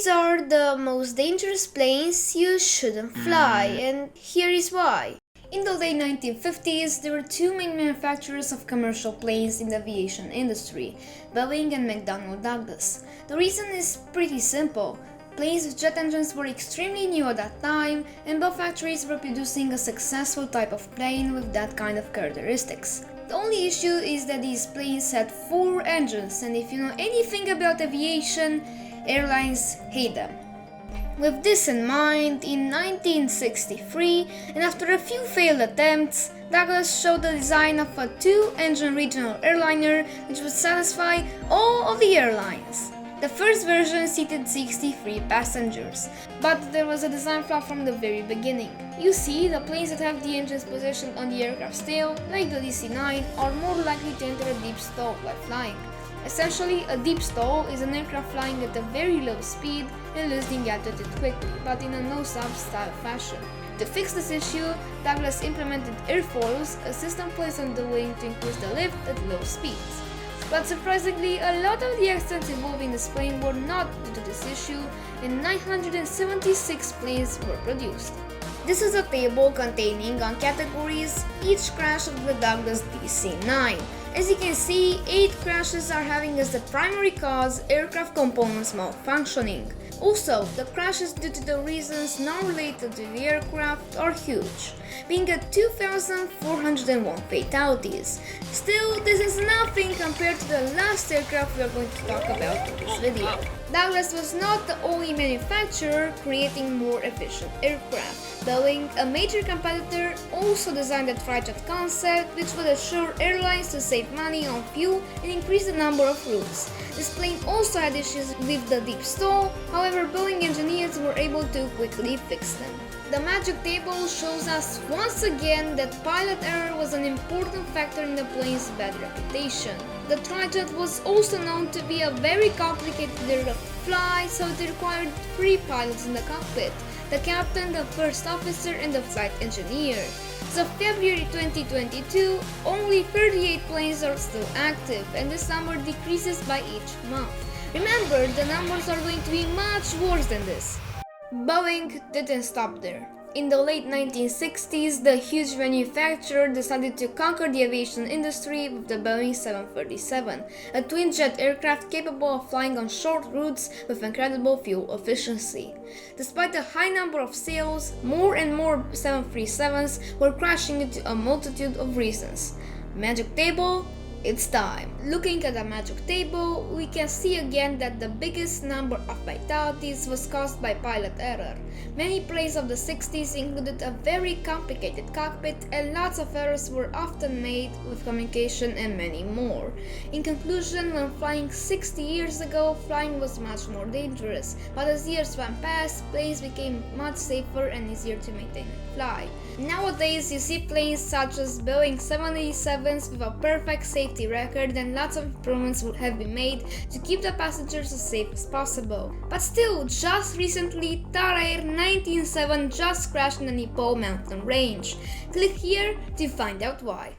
These are the most dangerous planes you shouldn't fly, and here is why. In the late 1950s, there were two main manufacturers of commercial planes in the aviation industry, Boeing and McDonnell Douglas. The reason is pretty simple. Planes with jet engines were extremely new at that time, and both factories were producing a successful type of plane with that kind of characteristics. The only issue is that these planes had 4 engines, and if you know anything about aviation, airlines hate them. With this in mind, in 1963, and after a few failed attempts, Douglas showed the design of a 2-engine regional airliner which would satisfy all of the airlines. The first version seated 63 passengers, but there was a design flaw from the very beginning. You see, the planes that have the engines positioned on the aircraft's tail, like the DC-9, are more likely to enter a deep stall while flying. Essentially, a deep stall is an aircraft flying at a very low speed and losing altitude quickly, but in a nose-up style fashion. To fix this issue, Douglas implemented airfoils, a system placed on the wing to increase the lift at low speeds. But surprisingly, a lot of the accidents involving this plane were not due to this issue, and 976 planes were produced. This is a table containing on categories each crash of the Douglas DC-9. As you can see, 8 crashes are having as the primary cause aircraft components malfunctioning. Also, the crashes due to the reasons not related to the aircraft are huge, being at 2,401 fatalities. Still, this is nothing compared to the last aircraft we are going to talk about in this video. Douglas was not the only manufacturer creating more efficient aircraft. Boeing, a major competitor, also designed the trijet concept, which would assure airlines to save money on fuel and increase the number of routes. This plane also had issues with the deep stall, however Boeing engineers were able to quickly fix them. The magic table shows us once again that pilot error was an important factor in the plane's bad reputation. The trijet was also known to be a very complicated aircraft to fly, so it required 3 pilots in the cockpit: the captain, the first officer, and the flight engineer. As of February 2022, only 38 planes are still active, and this number decreases by each month. Remember, the numbers are going to be much worse than this. Boeing didn't stop there. In the late 1960s, the huge manufacturer decided to conquer the aviation industry with the Boeing 737, a twin-jet aircraft capable of flying on short routes with incredible fuel efficiency. Despite the high number of sales, more and more 737s were crashing due to a multitude of reasons. Magic table? It's time. Looking at the magic table, we can see again that the biggest number of fatalities was caused by pilot error. Many planes of the 60s included a very complicated cockpit, and lots of errors were often made with communication and many more. In conclusion, when flying 60 years ago, flying was much more dangerous, but as years went past, planes became much safer and easier to maintain and fly. Nowadays, you see planes such as Boeing 787s with a perfect safety record, and lots of improvements have been made to keep the passengers as safe as possible. But still, just recently, Tara Air 197 just crashed in the Nepal mountain range. Click here to find out why.